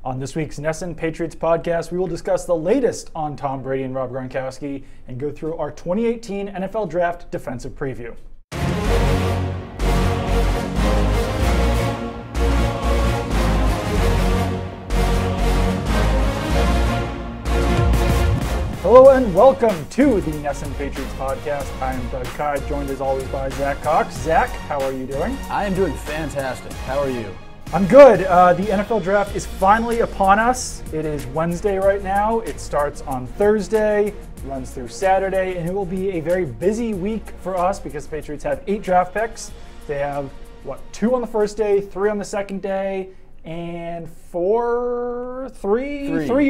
On this week's NESN Patriots podcast, we will discuss the latest on Tom Brady and Rob Gronkowski and go through our 2018 NFL Draft defensive preview. Hello and welcome to the NESN Patriots podcast. I am Doug Kai, joined as always by Zach Cox. Zach, how are you doing? I am doing fantastic. How are you? I'm good. The NFL Draft is finally upon us. It is Wednesday right now. It starts on Thursday, runs through Saturday, and it will be a very busy week for us because the Patriots have 8 draft picks. They have, 2 on the first day, 3 on the second day, and 3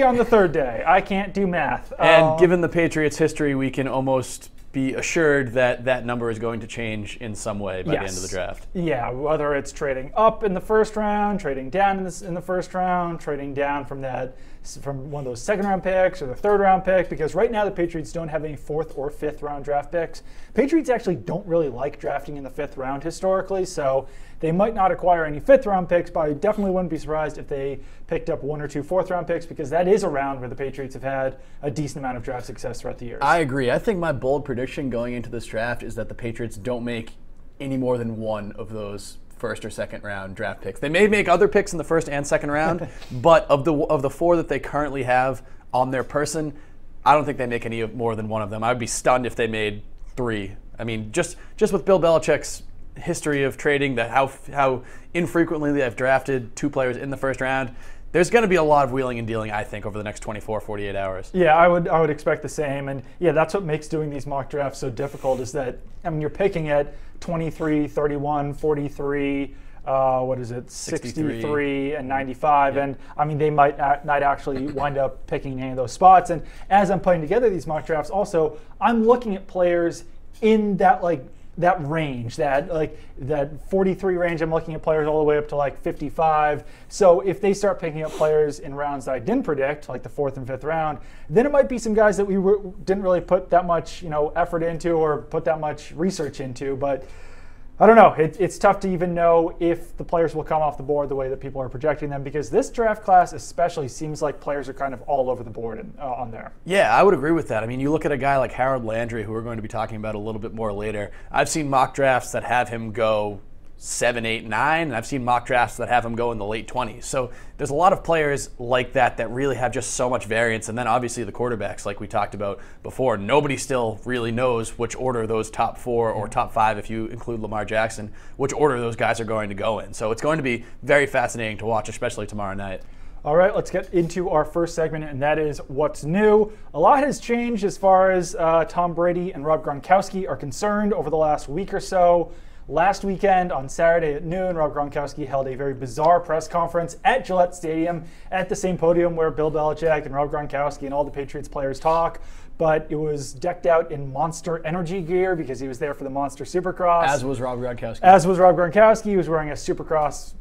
on the third day. I can't do math. And given the Patriots' history, we can almost be assured that that number is going to change in some way by the end of the draft. Yeah, whether it's trading up in the first round, trading down in the first round, trading down from one of those second-round picks or the third-round pick, because right now the Patriots don't have any 4th or 5th-round draft picks. Patriots actually don't really like drafting in the 5th round historically, so they might not acquire any 5th-round picks, but I definitely wouldn't be surprised if they picked up 1 or 2 4th-round picks, because that is a round where the Patriots have had a decent amount of draft success throughout the years. I agree. I think my bold prediction going into this draft is that the Patriots don't make any more than one of those first or second round draft picks. They may make other picks in the first and second round, but of the 4 that they currently have on their person, I don't think they make any more than one of them. I would be stunned if they made 3. I mean, just with Bill Belichick's history of trading, how infrequently they have drafted 2 players in the first round, there's going to be a lot of wheeling and dealing, I think, over the next 24, 48 hours. Yeah, I would expect the same. And yeah, that's what makes doing these mock drafts so difficult is that, I mean, you're picking at 23, 31, 43, 63 and 95. Yep. And I mean, they might not actually wind up picking any of those spots. And as I'm putting together these mock drafts, also, I'm looking at players in that range, that 43 range. I'm looking at players all the way up to 55. So if they start picking up players in rounds that I didn't predict, like the 4th and 5th round, then it might be some guys that we didn't really put that much effort into or put that much research into. But I don't know. It's tough to even know if the players will come off the board the way that people are projecting them, because this draft class especially seems like players are kind of all over the board on there. Yeah, I would agree with that. I mean, you look at a guy like Harold Landry, who we're going to be talking about a little bit more later. I've seen mock drafts that have him go 7, 8, 9, and I've seen mock drafts that have him go in the late 20s. So there's a lot of players like that really have just so much variance. And then obviously the quarterbacks, like we talked about before, nobody still really knows which order those top 4 or top 5, if you include Lamar Jackson, which order those guys are going to go in. So it's going to be very fascinating to watch, especially tomorrow night. All right, let's get into our first segment, and that is what's new. A lot has changed as far as Tom Brady and Rob Gronkowski are concerned over the last week or so. Last weekend on Saturday at noon, Rob Gronkowski held a very bizarre press conference at Gillette Stadium at the same podium where Bill Belichick and Rob Gronkowski and all the Patriots players talk. But it was decked out in Monster Energy gear because he was there for the Monster Supercross. As was Rob Gronkowski. He was wearing a Supercross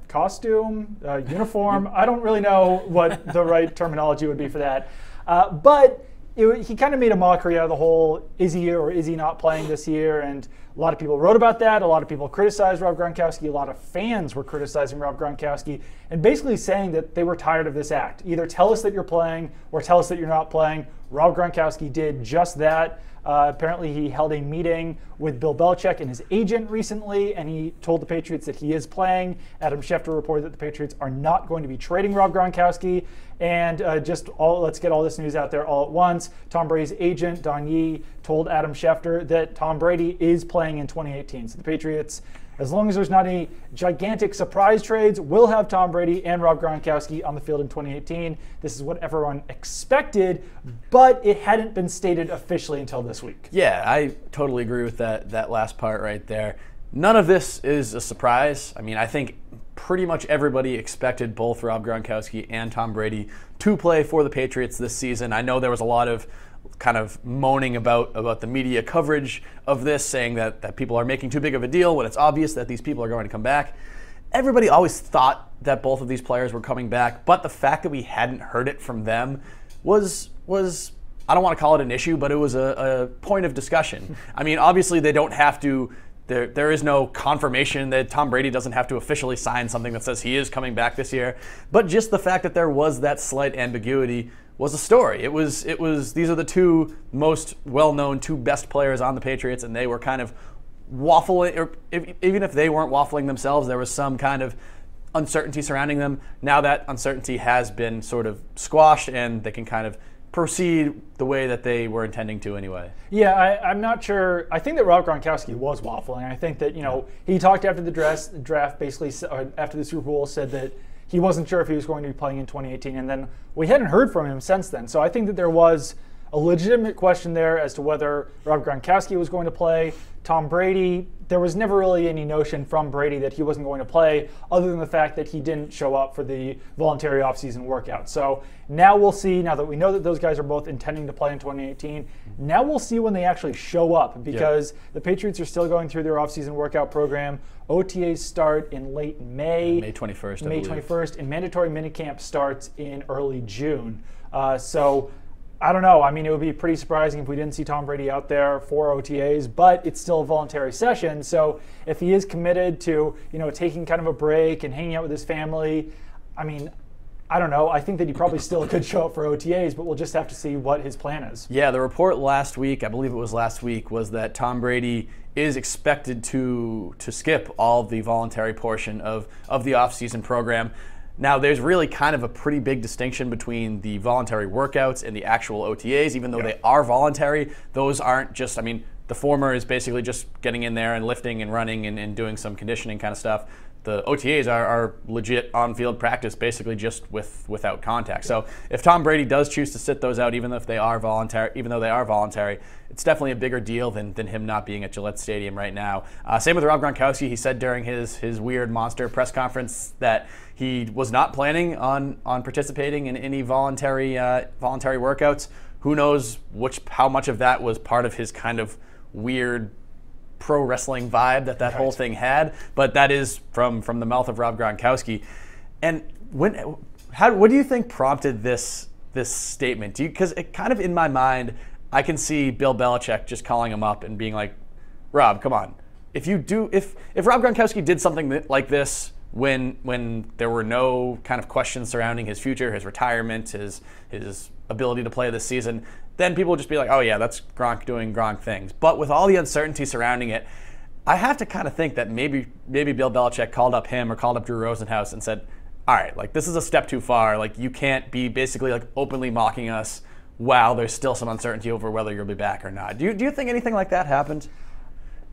costume, uniform. I don't really know what the right terminology would be for that. But he kind of made a mockery out of the whole is he or is he not playing this year, and a lot of people wrote about that. A lot of people criticized Rob Gronkowski. A lot of fans were criticizing Rob Gronkowski and basically saying that they were tired of this act. Either tell us that you're playing or tell us that you're not playing. Rob Gronkowski did just that. Apparently he held a meeting with Bill Belichick and his agent recently, and he told the Patriots that he is playing. Adam Schefter reported that the Patriots are not going to be trading Rob Gronkowski. And let's get all this news out there all at once. Tom Brady's agent, Don Yee, told Adam Schefter that Tom Brady is playing in 2018. So the Patriots, as long as there's not any gigantic surprise trades, will have Tom Brady and Rob Gronkowski on the field in 2018. This is what everyone expected, but it hadn't been stated officially until this week. Yeah, I totally agree with that last part right there. None of this is a surprise. I mean, I think pretty much everybody expected both Rob Gronkowski and Tom Brady to play for the Patriots this season. I know there was a lot of kind of moaning about the media coverage of this, saying that people are making too big of a deal when it's obvious that these people are going to come back. Everybody always thought that both of these players were coming back, but the fact that we hadn't heard it from them was I don't want to call it an issue, but it was a point of discussion. I mean, obviously they don't have to there is no confirmation that Tom Brady doesn't have to officially sign something that says he is coming back this year. But just the fact that there was that slight ambiguity was a story. It was these are the two most well-known, two best players on the Patriots, and they were kind of waffling, or even if they weren't waffling themselves, there was some kind of uncertainty surrounding them. Now that uncertainty has been sort of squashed, and they can kind of proceed the way that they were intending to anyway. Yeah, I'm not sure. I think that Rob Gronkowski was waffling. I think that, he talked after the draft, basically after the Super Bowl, said that he wasn't sure if he was going to be playing in 2018, and then we hadn't heard from him since then. So I think that there was a legitimate question there as to whether Rob Gronkowski was going to play. Tom Brady, there was never really any notion from Brady that he wasn't going to play, other than the fact that he didn't show up for the voluntary offseason workout. So now we'll see, now that we know that those guys are both intending to play in 2018, now we'll see when they actually show up, because the Patriots are still going through their offseason workout program. OTAs start in late May. May 21st, May 21st, and mandatory minicamp starts in early June. So I don't know. I mean, it would be pretty surprising if we didn't see Tom Brady out there for OTAs, but it's still a voluntary session. So if he is committed to, taking kind of a break and hanging out with his family, I mean, I don't know. I think that he probably still could show up for OTAs, but we'll just have to see what his plan is. Yeah, the report last week, I believe it was last week, was that Tom Brady is expected to skip all of the voluntary portion of the offseason program. Now, there's really kind of a pretty big distinction between the voluntary workouts and the actual OTAs. Even though they are voluntary, those aren't just, the former is basically just getting in there and lifting and running and doing some conditioning kind of stuff. The OTAs are legit on-field practice, basically just without contact. So if Tom Brady does choose to sit those out, even though they are voluntary, it's definitely a bigger deal than him not being at Gillette Stadium right now. Same with Rob Gronkowski. He said during his weird monster press conference that he was not planning on participating in any voluntary workouts. Who knows how much of that was part of his kind of weird pro wrestling vibe that whole thing had, but that is from the mouth of Rob Gronkowski. And what do you think prompted this statement? Because it kind of, in my mind, I can see Bill Belichick just calling him up and being like, Rob, come on. If Rob Gronkowski did something like this when there were no kind of questions surrounding his future, his retirement, his ability to play this season, then people would just be like, oh yeah, that's Gronk doing Gronk things. But with all the uncertainty surrounding it, I have to kind of think that maybe Bill Belichick called up him or called up Drew Rosenhaus and said, all right, this is a step too far. You can't be basically openly mocking us while there's still some uncertainty over whether you'll be back or not. Do you think anything like that happened?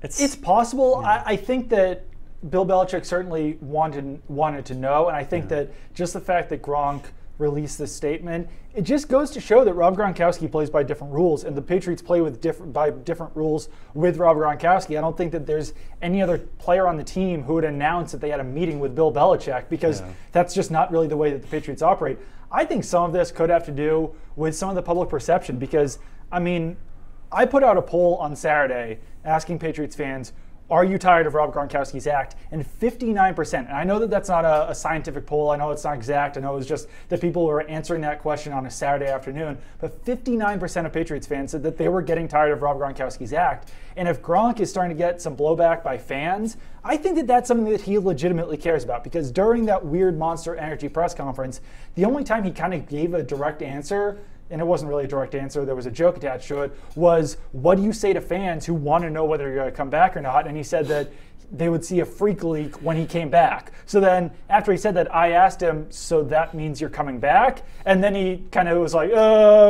It's possible. Yeah. I think that Bill Belichick certainly wanted to know, and I think that just the fact that Gronk released this statement, it just goes to show that Rob Gronkowski plays by different rules, and the Patriots play by different rules with Rob Gronkowski. I don't think that there's any other player on the team who would announce that they had a meeting with Bill Belichick, because that's just not really the way that the Patriots operate. I think some of this could have to do with some of the public perception, because, I put out a poll on Saturday asking Patriots fans, are you tired of Rob Gronkowski's act? And 59%, and I know that that's not a scientific poll, I know it's not exact, I know it was just that people were answering that question on a Saturday afternoon, but 59% of Patriots fans said that they were getting tired of Rob Gronkowski's act. And if Gronk is starting to get some blowback by fans, I think that that's something that he legitimately cares about, because during that weird Monster Energy press conference, the only time he kind of gave a direct answer, and it wasn't really a direct answer, there was a joke attached to it, was, what do you say to fans who want to know whether you're going to come back or not? And he said that they would see a freak leak when he came back. So then after he said that, I asked him, so that means you're coming back? And then he kind of was like,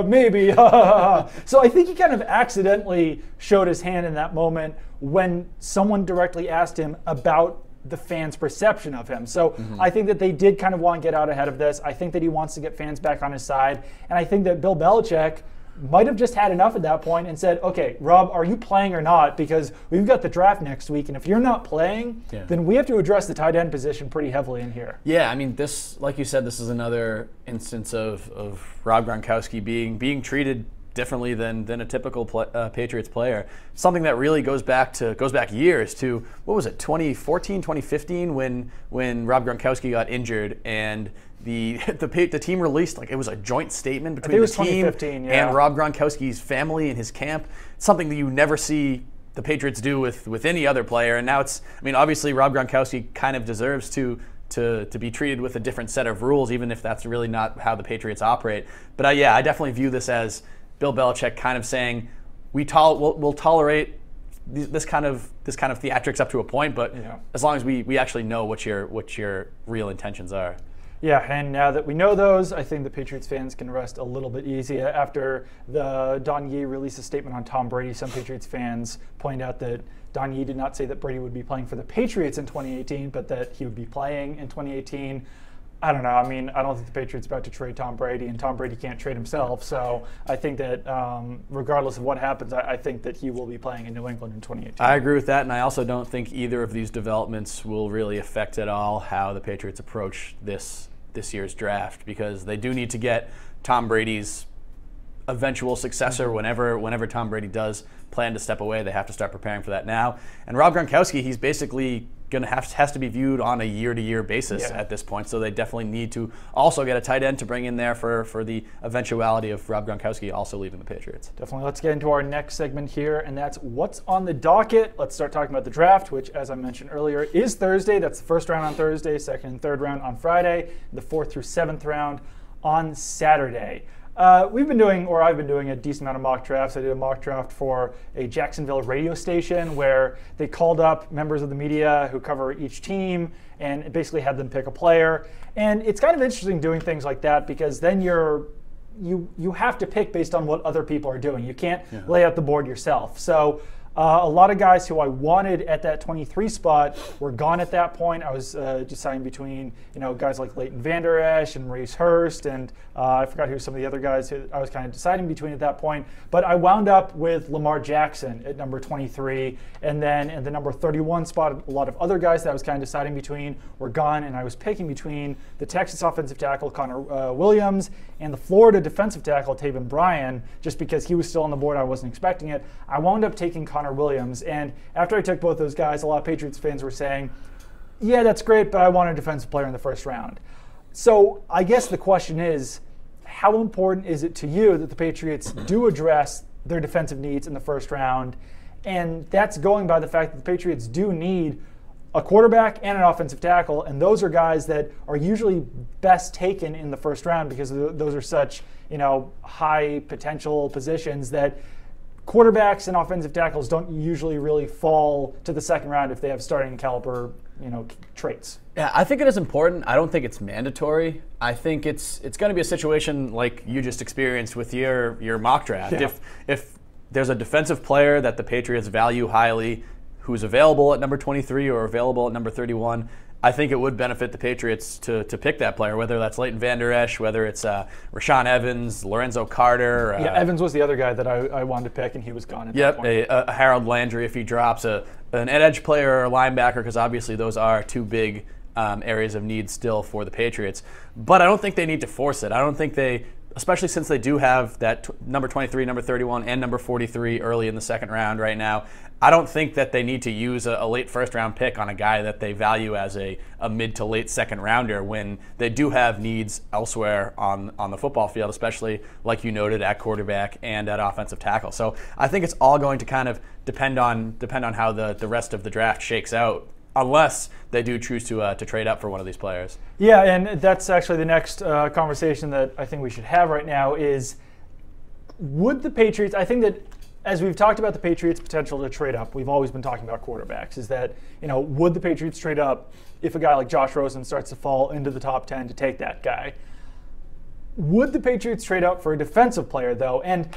maybe. So I think he kind of accidentally showed his hand in that moment when someone directly asked him about the fans' perception of him. So I think that they did kind of want to get out ahead of this. I think that he wants to get fans back on his side. And I think that Bill Belichick might have just had enough at that point and said, okay, Rob, are you playing or not? Because we've got the draft next week, and if you're not playing, then we have to address the tight end position pretty heavily in here. Yeah, this, like you said, this is another instance of Rob Gronkowski being treated differently than a typical Patriots player. Something that really goes back years to, what was it, 2014, 2015, when Rob Gronkowski got injured, and the team released, it was a joint statement between the team and Rob Gronkowski's family and his camp. Something that you never see the Patriots do with any other player. And now it's, I mean, obviously Rob Gronkowski kind of deserves to be treated with a different set of rules, even if that's really not how the Patriots operate. But yeah, I definitely view this as Bill Belichick kind of saying, we'll tolerate this kind of theatrics up to a point, but as long as we actually know what your real intentions are. Yeah, and now that we know those, I think the Patriots fans can rest a little bit easy. After the Don Yee released a statement on Tom Brady, some Patriots fans point out that Don Yee did not say that Brady would be playing for the Patriots in 2018, but that he would be playing in 2018. I don't know. I mean, I don't think the Patriots are about to trade Tom Brady, and Tom Brady can't trade himself. So I think that regardless of what happens, I think that he will be playing in New England in 2018. I agree with that, and I also don't think either of these developments will really affect at all how the Patriots approach this year's draft, because they do need to get Tom Brady's eventual successor whenever Tom Brady does plan to step away. They have to start preparing for that now. And Rob Gronkowski, he's basically has to be viewed on a year-to-year basis at this point. So they definitely need to also get a tight end to bring in there for the eventuality of Rob Gronkowski also leaving the Patriots. Definitely. Let's get into our next segment here, and that's what's on the docket. Let's start talking about the draft, which, as I mentioned earlier, is Thursday. That's the first round on Thursday, second and third round on Friday, the 4th through 7th round on Saturday. I've been doing a decent amount of mock drafts. I did a mock draft for a Jacksonville radio station where they called up members of the media who cover each team and basically had them pick a player. And it's kind of interesting doing things like that, because then you have to pick based on what other people are doing. You can't lay out the board yourself. So a lot of guys who I wanted at that 23 spot were gone at that point. I was deciding between guys like Leighton Vander Esch and Maurice Hurst, and I forgot who some of the other guys who I was kind of deciding between at that point. But I wound up with Lamar Jackson at number 23, and then in the number 31 spot, a lot of other guys that I was kind of deciding between were gone, and I was picking between the Texas offensive tackle Connor Williams and the Florida defensive tackle Taven Bryan, just because he was still on the board. I wasn't expecting it. I wound up taking Connor Williams, and after I took both those guys, a lot of Patriots fans were saying, yeah, that's great, but I want a defensive player in the first round. So I guess the question is, how important is it to you that the Patriots do address their defensive needs in the first round? And that's going by the fact that the Patriots do need a quarterback and an offensive tackle, and those are guys that are usually best taken in the first round, because those are such high potential positions that quarterbacks and offensive tackles don't usually really fall to the second round if they have starting caliber traits. Yeah, I think it is important. I don't think it's mandatory. I think it's going to be a situation like you just experienced with your mock draft. Yeah. If there's a defensive player that the Patriots value highly who's available at number 23 or available at number 31, I think it would benefit the Patriots to pick that player, whether that's Leighton Vander Esch, whether it's Rashaan Evans, Lorenzo Carter. Evans was the other guy that I wanted to pick, and he was gone at that point. A Harold Landry if he drops, an edge player or a linebacker, because obviously those are two big areas of need still for the Patriots. But I don't think they need to force it. I don't think they, especially since they do have that number 23, number 31, and number 43 early in the second round right now, I don't think that they need to use a late first-round pick on a guy that they value as a mid to late second rounder when they do have needs elsewhere on the football field, especially like you noted at quarterback and at offensive tackle. So I think it's all going to kind of depend on how the rest of the draft shakes out, unless they do choose to trade up for one of these players. Yeah, and that's actually the next conversation that I think we should have right now is, would the Patriots, I think that as we've talked about the Patriots' potential to trade up, we've always been talking about quarterbacks, is that, would the Patriots trade up if a guy like Josh Rosen starts to fall into the top 10 to take that guy? Would the Patriots trade up for a defensive player, though? And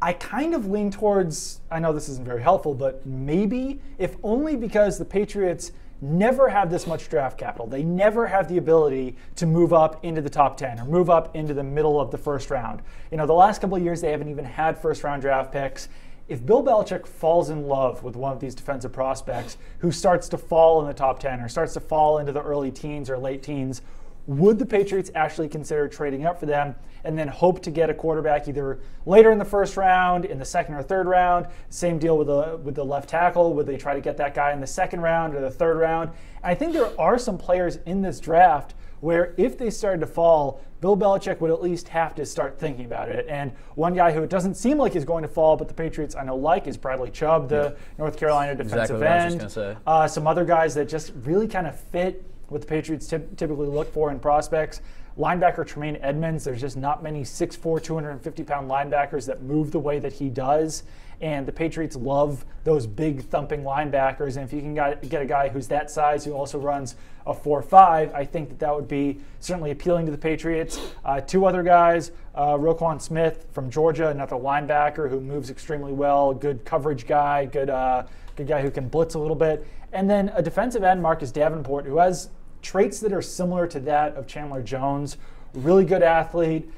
I kind of lean towards, I know this isn't very helpful, but maybe, if only because the Patriots never have this much draft capital. They never have the ability to move up into the top 10 or move up into the middle of the first round. The last couple of years, they haven't even had first-round draft picks. If Bill Belichick falls in love with one of these defensive prospects who starts to fall in the top 10 or starts to fall into the early teens or late teens, would the Patriots actually consider trading up for them and then hope to get a quarterback either later in the first round, in the second or third round? Same deal with the left tackle. Would they try to get that guy in the second round or the third round? And I think there are some players in this draft where if they started to fall, Bill Belichick would at least have to start thinking about it. And one guy who it doesn't seem like is going to fall, but the Patriots I know like, is Bradley Chubb, the North Carolina defensive end. Some other guys that just really kind of fit what the Patriots typically look for in prospects. Linebacker Tremaine Edmonds, there's just not many 6'4", 250-pound linebackers that move the way that he does. And the Patriots love those big thumping linebackers. And if you can get a guy who's that size who also runs a 4.5, I think that would be certainly appealing to the Patriots. Two other guys, Roquan Smith from Georgia, another linebacker who moves extremely well, good coverage guy, good guy who can blitz a little bit. And then a defensive end, Marcus Davenport, who has traits that are similar to that of Chandler Jones. Really good athlete,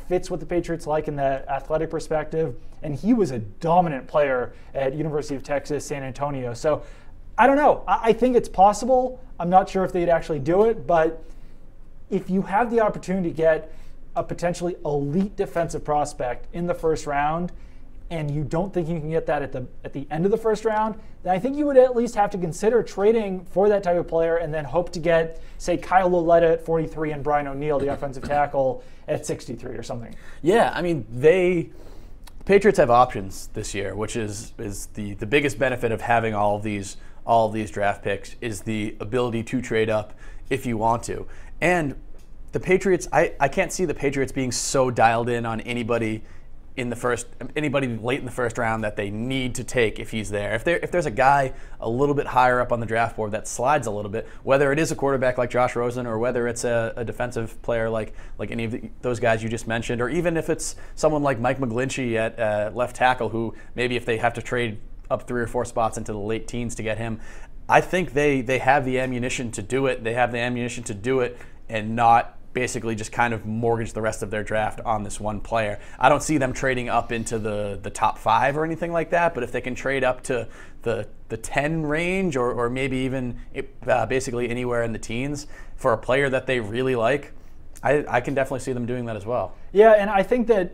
fits what the Patriots like in the athletic perspective, and he was a dominant player at University of Texas, San Antonio. So I don't know. I think it's possible. I'm not sure if they'd actually do it, but if you have the opportunity to get a potentially elite defensive prospect in the first round, and you don't think you can get that at the end of the first round, then I think you would at least have to consider trading for that type of player and then hope to get, say, Kyle Lauletta at 43 and Brian O'Neill, the offensive tackle, at 63 or something. Yeah, I mean, the Patriots have options this year, which is the biggest benefit of having all of these draft picks is the ability to trade up if you want to. And the Patriots, I can't see the Patriots being so dialed in on anybody late in the first round that they need to take if he's there. If there's a guy a little bit higher up on the draft board that slides a little bit, whether it is a quarterback like Josh Rosen or whether it's a defensive player like any of those guys you just mentioned, or even if it's someone like Mike McGlinchey at left tackle, who maybe if they have to trade up 3 or 4 spots into the late teens to get him, I think they have the ammunition to do it. They have the ammunition to do it and not basically just kind of mortgage the rest of their draft on this one player. I don't see them trading up into the top 5 or anything like that, but if they can trade up to the 10 range or maybe even basically anywhere in the teens for a player that they really like, I can definitely see them doing that as well. Yeah, and I think that,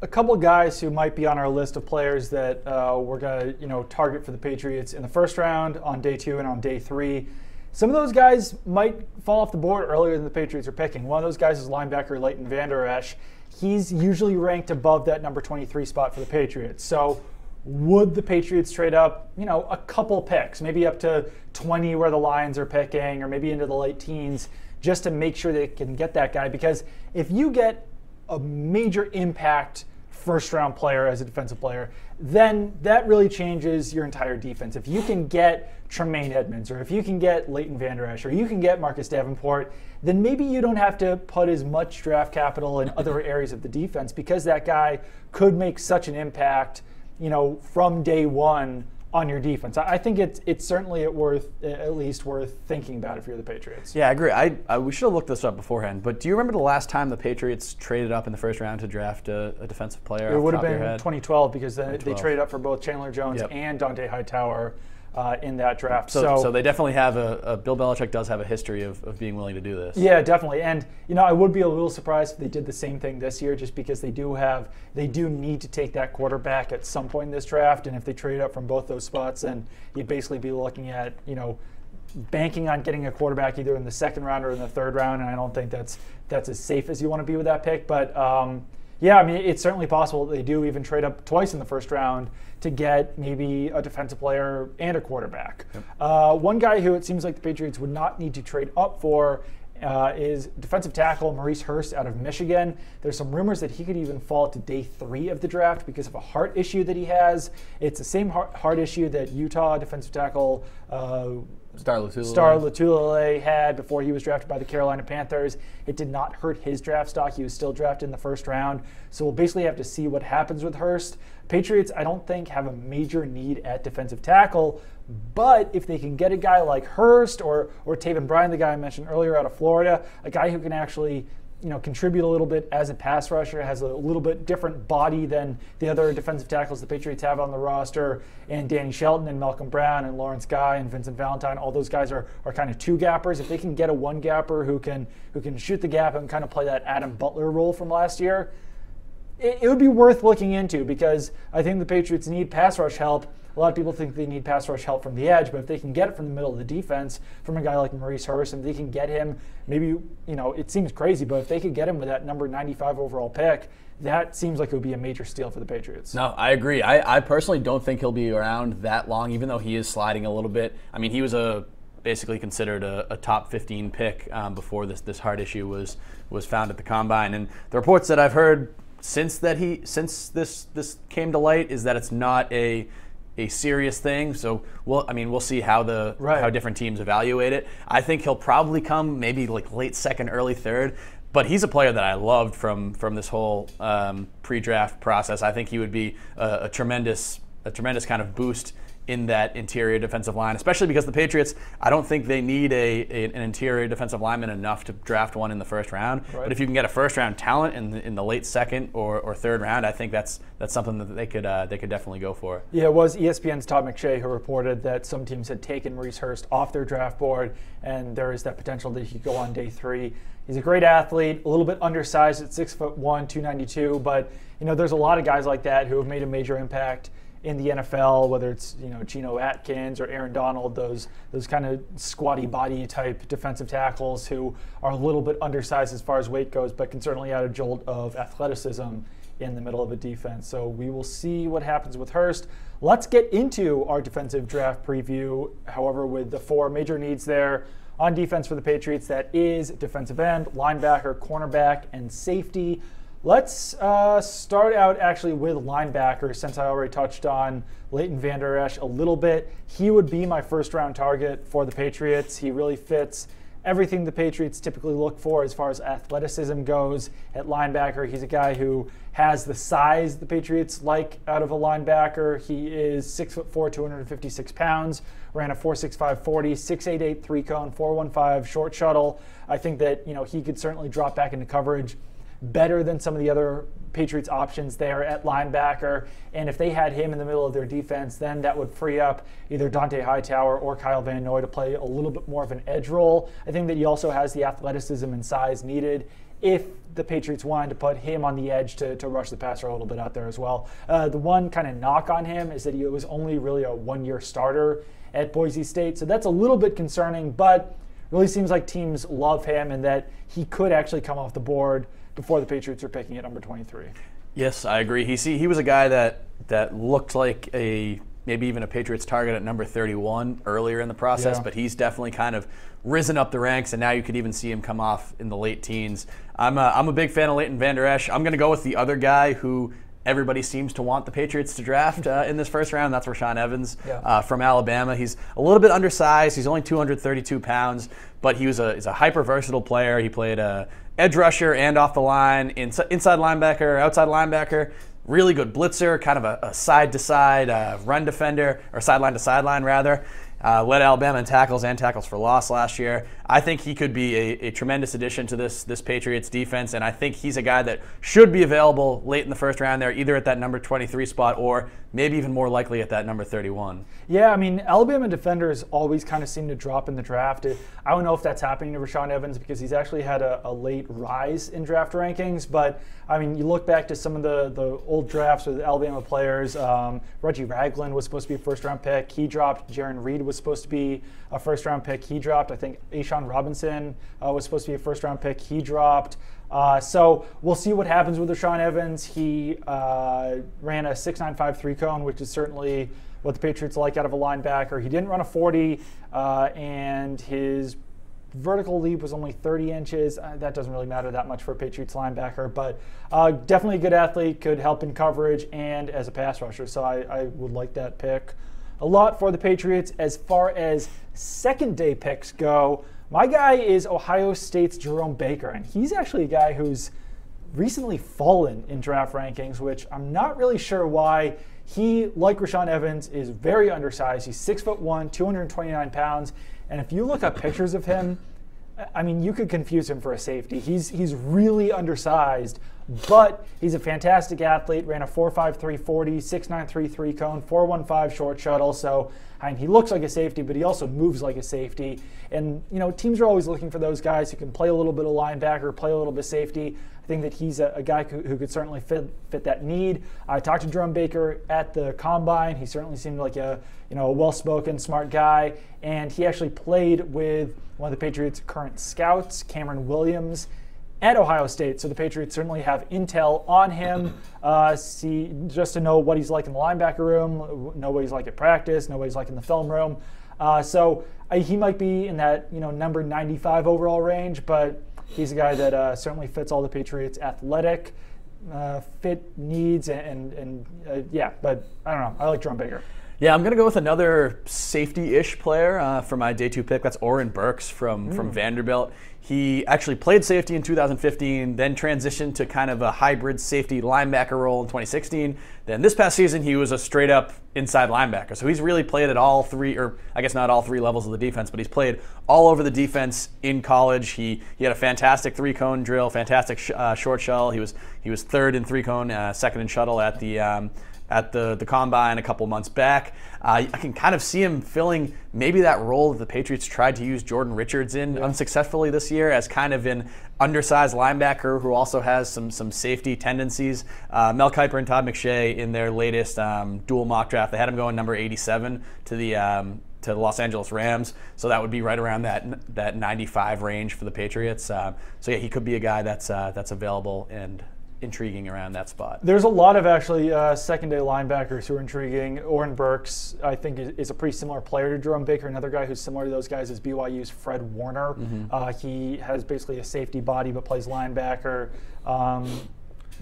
a couple guys who might be on our list of players that we're going to target for the Patriots in the first round, on day 2 and on day 3. Some of those guys might fall off the board earlier than the Patriots are picking. One of those guys is linebacker Leighton Vander Esch. He's usually ranked above that number 23 spot for the Patriots. So would the Patriots trade up, a couple picks, maybe up to 20 where the Lions are picking, or maybe into the late teens, just to make sure they can get that guy? Because if you get a major impact first-round player as a defensive player, then that really changes your entire defense. If you can get Tremaine Edmonds, or if you can get Leighton Vander Esch, or you can get Marcus Davenport, then maybe you don't have to put as much draft capital in other areas of the defense, because that guy could make such an impact, from day one on your defense. I think it's certainly at least worth thinking about if you're the Patriots. Yeah, I agree. We should have looked this up beforehand, but do you remember the last time the Patriots traded up in the first round to draft a defensive player? It would have been 2012, because they traded up for both Chandler Jones and Dante Hightower in that draft. So they definitely have Bill Belichick does have a history of being willing to do this. Yeah, definitely. And I would be a little surprised if they did the same thing this year, just because they do need to take that quarterback at some point in this draft. And if they trade up from both those spots, then you'd basically be looking at banking on getting a quarterback either in the second round or in the third round. And I don't think that's as safe as you want to be with that pick. But yeah, I mean, it's certainly possible that they do even trade up twice in the first round to get maybe a defensive player and a quarterback. Yep. One guy who it seems like the Patriots would not need to trade up for is defensive tackle Maurice Hurst out of Michigan. There's some rumors that he could even fall to day 3 of the draft because of a heart issue that he has. It's the same heart issue that Utah defensive tackle Star Lotulelei had before he was drafted by the Carolina Panthers. It did not hurt his draft stock. He was still drafted in the first round. So we'll basically have to see what happens with Hurst. Patriots, I don't think, have a major need at defensive tackle, but if they can get a guy like Hurst or Taven Bryan, the guy I mentioned earlier out of Florida, a guy who can actually contribute a little bit as a pass rusher, has a little bit different body than the other defensive tackles the Patriots have on the roster, and Danny Shelton and Malcolm Brown and Lawrence Guy and Vincent Valentine, all those guys are kind of 2-gappers. If they can get a 1-gapper who can shoot the gap and kind of play that Adam Butler role from last year, it would be worth looking into, because I think the Patriots need pass rush help A lot of people think they need pass rush help from the edge, but if they can get it from the middle of the defense from a guy like Maurice Hurst, and they can get him, maybe, it seems crazy, but if they could get him with that number 95 overall pick, that seems like it would be a major steal for the Patriots. No, I agree. I personally don't think he'll be around that long, even though he is sliding a little bit. I mean, he was basically considered a top 15 pick before this heart issue was found at the combine. And the reports that I've heard since this came to light is that it's not a serious thing. So we'll see how how different teams evaluate it. I think he'll probably come maybe like late second, early third. But he's a player that I loved from this whole pre-draft process. I think he would be a tremendous kind of boost in that interior defensive line, especially because the Patriots, I don't think they need an interior defensive lineman enough to draft one in the first round. Right. But if you can get a first-round talent in the late second or third round, I think that's something that they could definitely go for. Yeah, it was ESPN's Todd McShay who reported that some teams had taken Maurice Hurst off their draft board, and there is that potential that he could go on day 3. He's a great athlete, a little bit undersized at 6'1", 292, but there's a lot of guys like that who have made a major impact in the NFL, whether it's Geno Atkins or Aaron Donald, those kind of squatty body type defensive tackles who are a little bit undersized as far as weight goes, but can certainly add a jolt of athleticism in the middle of a defense. So we will see what happens with Hurst. Let's get into our defensive draft preview. However, with the 4 major needs there on defense for the Patriots, that is defensive end, linebacker, cornerback, and safety. Let's start out actually with linebacker, since I already touched on Leighton Vander Esch a little bit. He would be my first-round target for the Patriots. He really fits everything the Patriots typically look for as far as athleticism goes at linebacker. He's a guy who has the size the Patriots like out of a linebacker. He is 6'4", 256 pounds, ran a 4.65 40, 6'8" 3-cone, 4.15 short shuttle. I think that he could certainly drop back into coverage better than some of the other Patriots options there at linebacker. And if they had him in the middle of their defense, then that would free up either Dante Hightower or Kyle Van Noy to play a little bit more of an edge role. I think that he also has the athleticism and size needed if the Patriots wanted to put him on the edge to rush the passer a little bit out there as well. The one kind of knock on him is that he was only really a 1-year starter at Boise State. So that's a little bit concerning, but really seems like teams love him and that he could actually come off the board before the Patriots are picking at number 23. Yes, I agree. He was a guy that looked like maybe even a Patriots target at number 31 earlier in the process, but he's definitely kind of risen up the ranks, and now you could even see him come off in the late teens. I'm a big fan of Leighton Vander Esch. I'm going to go with the other guy who everybody seems to want the Patriots to draft in this first round. That's Rashaan Evans from Alabama. He's a little bit undersized. He's only 232 pounds, but he's a hyper-versatile player. He played edge rusher and off the line, inside linebacker, outside linebacker. Really good blitzer, kind of a side-to-side run defender, or sideline-to-sideline rather. Led Alabama in tackles and tackles for loss last year. I think he could be a tremendous addition to this Patriots defense, and I think he's a guy that should be available late in the first round there, either at that number 23 spot or maybe even more likely at that number 31. Yeah, I mean, Alabama defenders always kind of seem to drop in the draft. I don't know if that's happening to Rashaan Evans because he's actually had a late rise in draft rankings, but I mean, you look back to some of the old drafts with Alabama players. Reggie Ragland was supposed to be a first-round pick. He dropped. Jaron Reed was supposed to be a first-round pick. He dropped. I think Ashawn Robinson was supposed to be a first-round pick. He dropped. So we'll see what happens with Rashaan Evans. He ran a 6.95 3-cone, which is certainly what the Patriots like out of a linebacker. He didn't run a 40, and his vertical leap was only 30 inches. That doesn't really matter that much for a Patriots linebacker, but definitely a good athlete, could help in coverage and as a pass rusher. So I would like that pick a lot for the Patriots. As far as second-day picks go, my guy is Ohio State's Jerome Baker, and he's actually a guy who's recently fallen in draft rankings, which I'm not really sure why. He, like Rashaan Evans, is very undersized. He's 6'1", 229 pounds, and if you look up pictures of him, I mean, you could confuse him for a safety. He's really undersized, but he's a fantastic athlete, ran a 4.53 40, 6.93 3-cone, 4.15 short shuttle, so I mean, he looks like a safety, but he also moves like a safety. And, you know, teams are always looking for those guys who can play a little bit of linebacker, play a little bit of safety. I think that he's a guy who could certainly fit that need. I talked to Jerome Baker at the Combine. He certainly seemed like a well-spoken, smart guy. And he actually played with one of the Patriots' current scouts, Cameron Williams, at Ohio State. So the Patriots certainly have intel on him, just to know what he's like in the linebacker room, know what he's like at practice, know what he's like in the film room. So he might be in that number 95 overall range, but he's a guy that certainly fits all the Patriots' athletic fit needs, and but I don't know. I like Jerome Baker. Yeah, I'm going to go with another safety-ish player for my day 2 pick. That's Oren Burks from Vanderbilt. He actually played safety in 2015, then transitioned to kind of a hybrid safety linebacker role in 2016. Then this past season, he was a straight-up inside linebacker. So he's really played at all three, or I guess not all three levels of the defense, but he's played all over the defense in college. He had a fantastic 3-cone drill, fantastic short shuttle. He was third in 3-cone, second in shuttle at the Combine a couple months back. I can kind of see him filling maybe that role that the Patriots tried to use Jordan Richards in unsuccessfully this year, as kind of an undersized linebacker who also has some safety tendencies. Mel Kiper and Todd McShay in their latest dual mock draft, they had him going number 87 to the Los Angeles Rams, so that would be right around that 95 range for the Patriots. So yeah, he could be a guy that's available and intriguing around that spot. There's a lot of actually second-day linebackers who are intriguing. Oren Burks, I think, is a pretty similar player to Jerome Baker. Another guy who's similar to those guys is BYU's Fred Warner. He has basically a safety body but plays linebacker.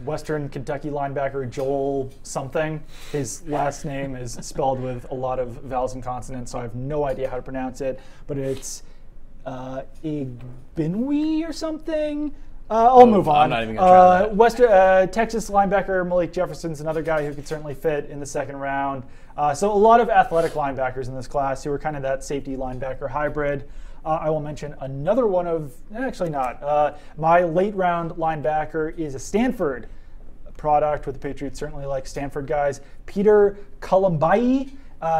Western Kentucky linebacker Joel something. His last name is spelled with a lot of vowels and consonants, so I have no idea how to pronounce it, but it's Igbinwi or something. I'll move on. I'm not even going to try that. Texas linebacker Malik Jefferson's another guy who could certainly fit in the second round. So a lot of athletic linebackers in this class who are kind of that safety linebacker hybrid. I will mention another one of, actually not. My late round linebacker is a Stanford product, with the Patriots certainly like Stanford guys. Peter Colombai.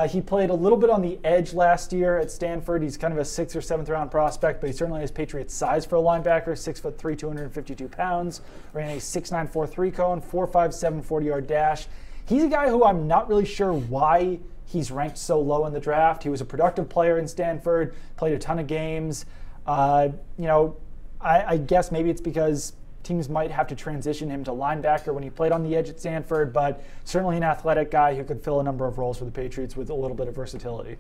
He played a little bit on the edge last year at Stanford. He's kind of a 6th or 7th round prospect, but he certainly has Patriots size for a linebacker, 6'3", 252 pounds. Ran a 6.94 3-cone, 4.57 40-yard dash. He's a guy who I'm not really sure why he's ranked so low in the draft. He was a productive player in Stanford, played a ton of games. I guess maybe it's because teams might have to transition him to linebacker when he played on the edge at Stanford, but certainly an athletic guy who could fill a number of roles for the Patriots with a little bit of versatility.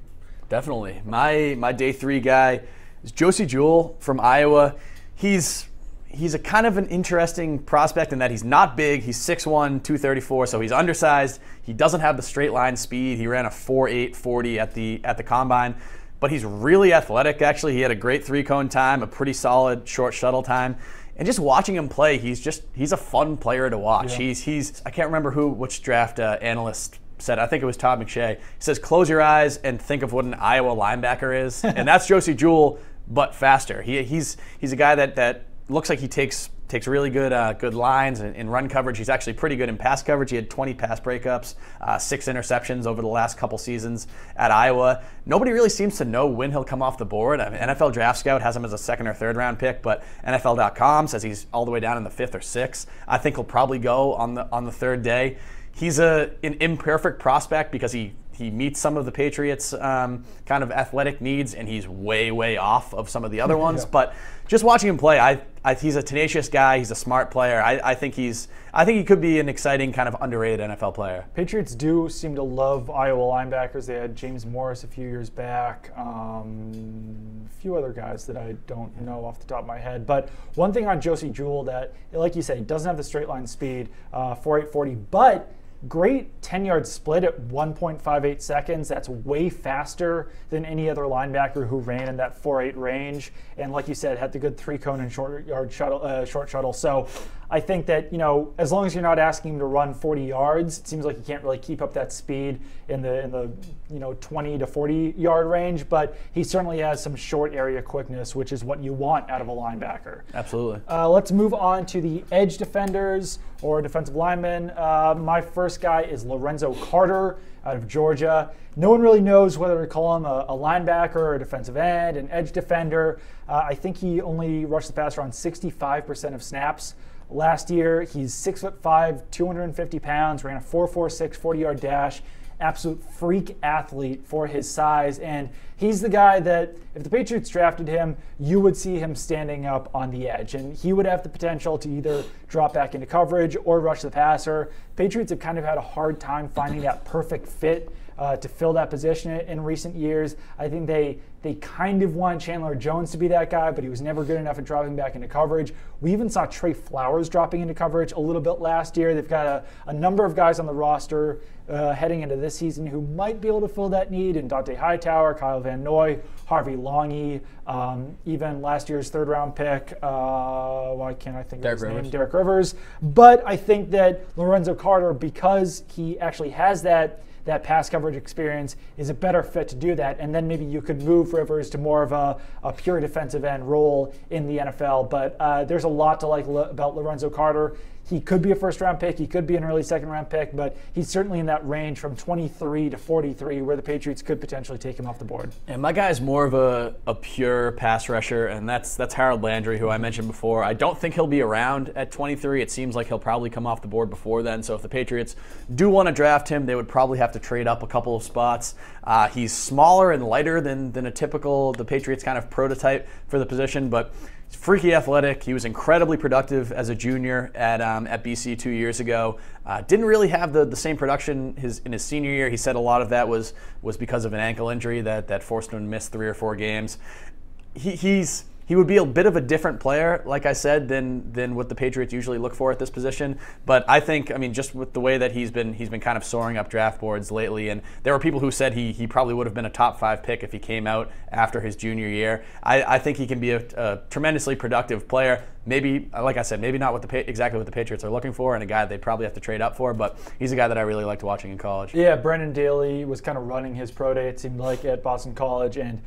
Definitely. My day 3 guy is Josie Jewell from Iowa. He's a kind of an interesting prospect in that he's not big. He's 6'1", 234, so he's undersized. He doesn't have the straight line speed. He ran a 4.8 40 at the Combine, but he's really athletic, actually. He had a great 3-cone time, a pretty solid short shuttle time. And just watching him play, he's a fun player to watch. Yeah. He's I can't remember which draft analyst said, I think it was Todd McShay. He says, close your eyes and think of what an Iowa linebacker is. And that's Josie Jewell, but faster. He's a guy that looks like he takes really good lines in run coverage. He's actually pretty good in pass coverage. He had 20 pass breakups, 6 interceptions over the last couple seasons at Iowa. Nobody really seems to know when he'll come off the board. I mean, NFL Draft Scout has him as a 2nd or 3rd round pick, but NFL.com says he's all the way down in the 5th or 6th. I think he'll probably go on the 3rd day. He's an imperfect prospect because he meets some of the Patriots' kind of athletic needs, and he's way off of some of the other ones. But just watching him play, he's a tenacious guy. He's a smart player. I think he could be an exciting kind of underrated NFL player. Patriots do seem to love Iowa linebackers. They had James Morris a few years back. A few other guys that I don't know off the top of my head. But one thing on Josie Jewell that, like you said, he doesn't have the straight line speed, 4.8 40, but great 10-yard split at 1.58 seconds. That's way faster than any other linebacker who ran in that 4.8 range. And like you said, had the good 3-cone and short shuttle. So I think that, as long as you're not asking him to run 40 yards, it seems like he can't really keep up that speed in the 20 to 40 yard range, but he certainly has some short area quickness, which is what you want out of a linebacker. Absolutely. Let's move on to the edge defenders or defensive linemen. My first guy is Lorenzo Carter out of Georgia. No one really knows whether to call him a linebacker or a defensive end, an edge defender. I think he only rushed the passer on 65% of snaps. Last year, he's 6'5", 250 pounds, ran a 4.46 40-yard dash. Absolute freak athlete for his size, and he's the guy that if the Patriots drafted him, you would see him standing up on the edge, and he would have the potential to either drop back into coverage or rush the passer. Patriots have kind of had a hard time finding that perfect fit to fill that position in recent years. I think they kind of want Chandler Jones to be that guy, but he was never good enough at dropping back into coverage. We even saw Trey Flowers dropping into coverage a little bit last year. They've got a number of guys on the roster heading into this season who might be able to fill that need, and Dante Hightower, Kyle Van Noy, Harvey Longy, even last year's third-round pick, why can't I think of his name? Derek Rivers. But I think that Lorenzo Carter, because he actually has that pass coverage experience, is a better fit to do that. And then maybe you could move Rivers to more of a pure defensive end role in the NFL. But there's a lot to like about Lorenzo Carter. He could be a first-round pick. He could be an early second-round pick, but he's certainly in that range from 23 to 43 where the Patriots could potentially take him off the board. And my guy's more of a pure pass rusher, and that's Harold Landry, who I mentioned before. I don't think he'll be around at 23. It seems like he'll probably come off the board before then. So if the Patriots do want to draft him, they would probably have to trade up a couple of spots. He's smaller and lighter than the Patriots kind of prototype for the position, but freaky athletic. He was incredibly productive as a junior at BC 2 years ago. Didn't really have the same production in his senior year. He said a lot of that was because of an ankle injury that forced him to miss 3 or 4 games. He would be a bit of a different player, like I said, than what the Patriots usually look for at this position. But I think, just with the way that he's been kind of soaring up draft boards lately, and there were people who said he probably would have been a top 5 pick if he came out after his junior year. I think he can be a tremendously productive player. Maybe, like I said, maybe not exactly what the Patriots are looking for, and a guy they probably have to trade up for, but he's a guy that I really liked watching in college. Yeah, Brendan Daly was kind of running his pro day, it seemed like, at Boston College, and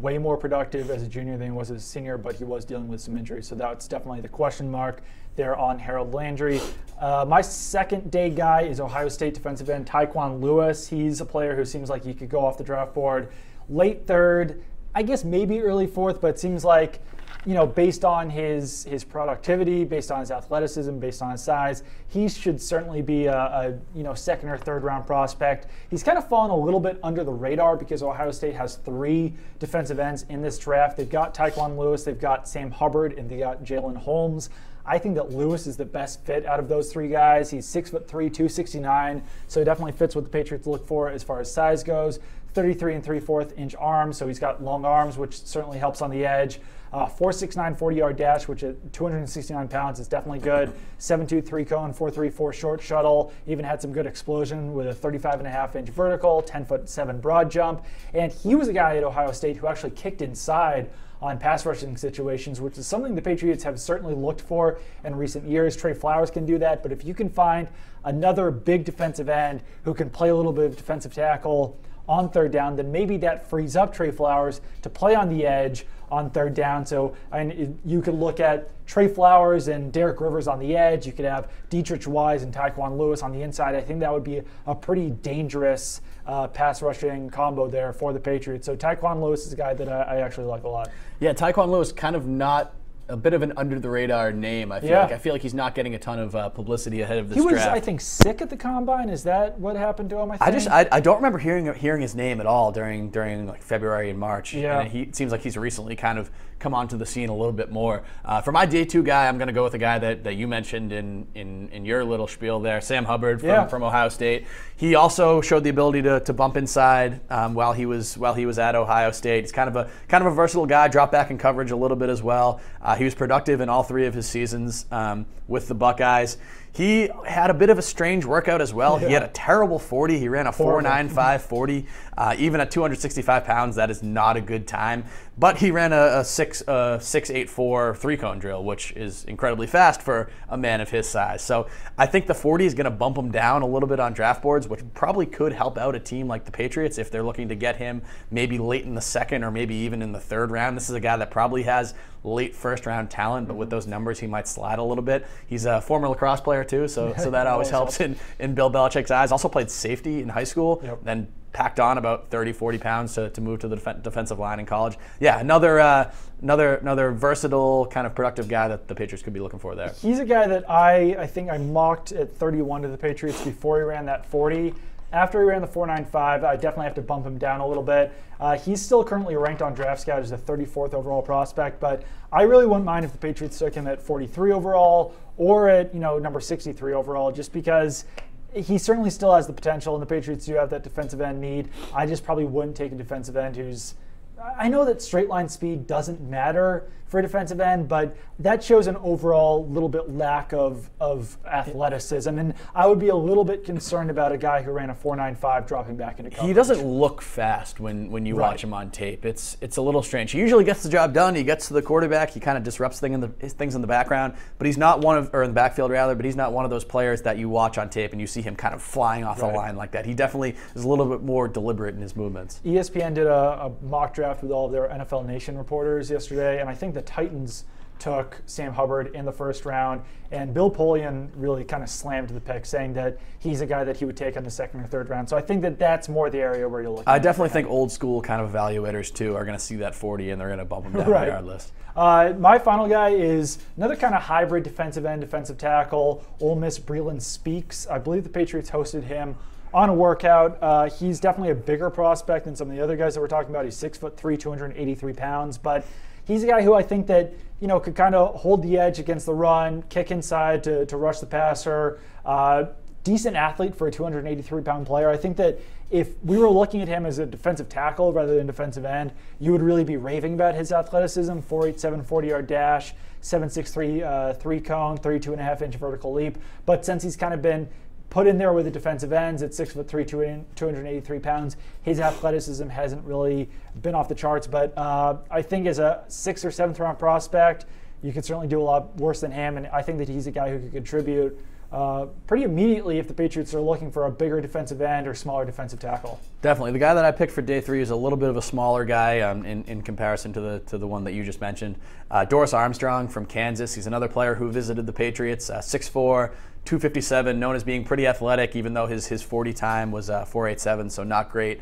way more productive as a junior than he was as a senior, but he was dealing with some injuries, so that's definitely the question mark there on Harold Landry. My second day guy is Ohio State defensive end Tyquan Lewis. He's a player who seems like he could go off the draft board late third, I guess maybe early fourth, but it seems like, based on his productivity, based on his athleticism, based on his size, he should certainly be a second or third round prospect. He's kind of fallen a little bit under the radar because Ohio State has 3 defensive ends in this draft. They've got Tyquan Lewis, they've got Sam Hubbard, and they got Jalen Holmes. I think that Lewis is the best fit out of those 3 guys. He's 6'3", 269, so he definitely fits what the Patriots look for as far as size goes. 33 3/4 inch arms, so he's got long arms, which certainly helps on the edge. 4.69 40-yard dash, which at 269 pounds is definitely good. 7.2 3-cone, 4.34 short shuttle. Even had some good explosion with a 35.5-inch vertical, 10'7" broad jump. And he was a guy at Ohio State who actually kicked inside on pass rushing situations, which is something the Patriots have certainly looked for in recent years. Trey Flowers can do that, but if you can find another big defensive end who can play a little bit of defensive tackle on third down, then maybe that frees up Trey Flowers to play on the edge on third down. So you could look at Trey Flowers and Derek Rivers on the edge. You could have Dietrich Wise and Tyquan Lewis on the inside. I think that would be a pretty dangerous pass rushing combo there for the Patriots. So Tyquan Lewis is a guy that I actually like a lot. Yeah, Tyquan Lewis kind of not a bit of an under-the-radar name. I feel like he's not getting a ton of publicity ahead of this draft. He was, I think, sick at the combine. Is that what happened to him? I don't remember hearing his name at all during like February and March. Yeah. And it seems like he's recently kind of come onto the scene a little bit more. For my day 2 guy, I'm going to go with a guy that you mentioned in your little spiel there, Sam Hubbard from Ohio State. He also showed the ability to bump inside while he was at Ohio State. He's kind of a versatile guy, drop back in coverage a little bit as well. He was productive in all 3 of his seasons with the Buckeyes. He had a bit of a strange workout as well. Yeah. He had a terrible 40. He ran a 4.95 40. Even at 265 pounds, that is not a good time. But he ran a 6 6.84 3-cone drill, which is incredibly fast for a man of his size. So I think the 40 is going to bump him down a little bit on draft boards, which probably could help out a team like the Patriots if they're looking to get him maybe late in the second or maybe even in the third round. This is a guy that probably has late first-round talent, but with those numbers, he might slide a little bit. He's a former lacrosse player too, so that always helps in Bill Belichick's eyes. Also played safety in high school, then packed on about 30, 40 pounds to move to the defensive line in college. Yeah, another versatile kind of productive guy that the Patriots could be looking for there. He's a guy that I think I mocked at 31 to the Patriots before he ran that 40. After he ran the 4.95, I definitely have to bump him down a little bit. He's still currently ranked on Draft Scout as a 34th overall prospect, but I really wouldn't mind if the Patriots took him at 43 overall or at number 63 overall, just because he certainly still has the potential, and the Patriots do have that defensive end need. I just probably wouldn't take a defensive end who's – I know that straight line speed doesn't matter for a defensive end, but that shows an overall little bit lack of athleticism. And I would be a little bit concerned about a guy who ran a 4.95 dropping back into coverage. He doesn't look fast when you watch him on tape. It's a little strange. He usually gets the job done. He gets to the quarterback. He kind of disrupts things in the background, but he's not in the backfield rather. But he's not one of those players that you watch on tape and you see him kind of flying off the line like that. He definitely is a little bit more deliberate in his movements. ESPN did a mock draft with all of their NFL Nation reporters yesterday, and I think the Titans took Sam Hubbard in the first round, and Bill Polian really kind of slammed the pick, saying that he's a guy that he would take in the second or third round. So I think that that's more the area where you're looking. I definitely think old school kind of evaluators too are going to see that 40 and they're going to bump him down regardless. My final guy is another kind of hybrid defensive end, defensive tackle, Ole Miss Breland Speaks. I believe the Patriots hosted him on a workout. He's definitely a bigger prospect than some of the other guys that we're talking about. He's 6'3", 283 pounds, but he's a guy who I think that could kind of hold the edge against the run, kick inside to rush the passer. Decent athlete for a 283-pound player. I think that if we were looking at him as a defensive tackle rather than defensive end, you would really be raving about his athleticism. 4.87 40-yard dash, 7.63 3-cone, 32.5-inch vertical leap. But since he's kind of been put in there with the defensive ends at 6'3", 283 pounds, his athleticism hasn't really been off the charts. But I think as a 6th or 7th round prospect, you could certainly do a lot worse than him. And I think that he's a guy who could contribute pretty immediately if the Patriots are looking for a bigger defensive end or smaller defensive tackle. Definitely. The guy that I picked for day 3 is a little bit of a smaller guy in comparison to the one that you just mentioned. Doris Armstrong from Kansas. He's another player who visited the Patriots, 6'4", 257, known as being pretty athletic, even though his 40 time was 4.87, so not great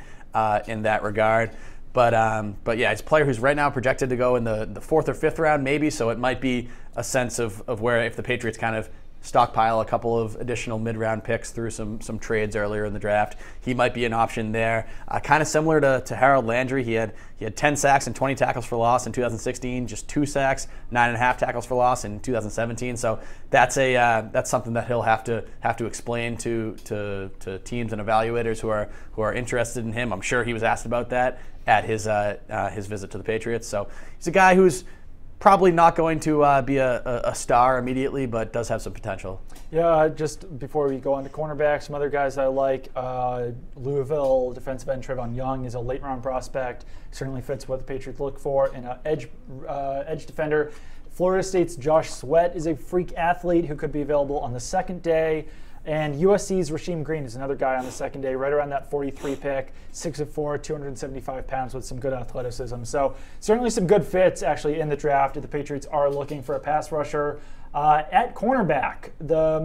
in that regard. But yeah, he's a player who's right now projected to go in the 4th or 5th round maybe, so it might be a sense of where if the Patriots kind of stockpile a couple of additional mid-round picks through some trades earlier in the draft, he might be an option there. Kind of similar to Harold Landry. He had 10 sacks and 20 tackles for loss in 2016, just 2 sacks, 9.5 tackles for loss in 2017. So that's something that he'll have to explain to teams and evaluators who are interested in him. I'm sure he was asked about that at his visit to the Patriots. So he's a guy who's probably not going to be a star immediately, but does have some potential. Yeah, just before we go on to cornerbacks, some other guys I like. Louisville defensive end Trevon Young is a late-round prospect. Certainly fits what the Patriots look for. And an edge defender. Florida State's Josh Sweat is a freak athlete who could be available on the second day. And USC's Rasheem Green is another guy on the second day, right around that 43 pick, 6'4", 275 pounds with some good athleticism. So certainly some good fits actually in the draft if the Patriots are looking for a pass rusher. At cornerback,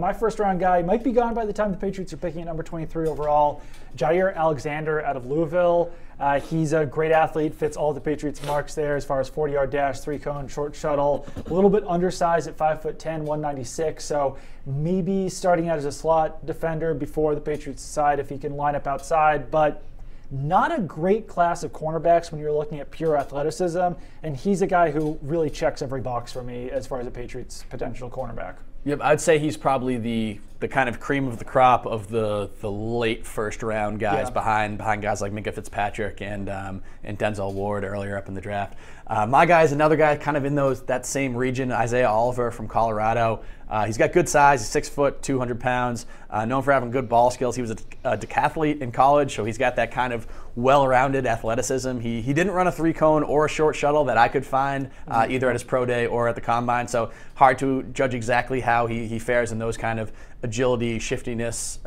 my first round guy might be gone by the time the Patriots are picking at number 23 overall, Jair Alexander out of Louisville. He's a great athlete, fits all the Patriots' marks there as far as 40-yard dash, 3-cone, short shuttle. A little bit undersized at 5'10", 196, so maybe starting out as a slot defender before the Patriots decide if he can line up outside, but not a great class of cornerbacks when you're looking at pure athleticism, and he's a guy who really checks every box for me as far as a Patriots potential cornerback. Yep, I'd say he's probably the the kind of cream of the crop of the late first round guys behind guys like Minkah Fitzpatrick and Denzel Ward earlier up in the draft. My guy is another guy kind of in that same region, Isaiah Oliver from Colorado. He's got good size. He's 6 foot, 200 pounds. Known for having good ball skills. He was a decathlete in college, so he's got that kind of well-rounded athleticism. He didn't run a 3-cone or a short shuttle that I could find either at his pro day or at the combine. So hard to judge exactly how he fares in those kind of agility, shiftiness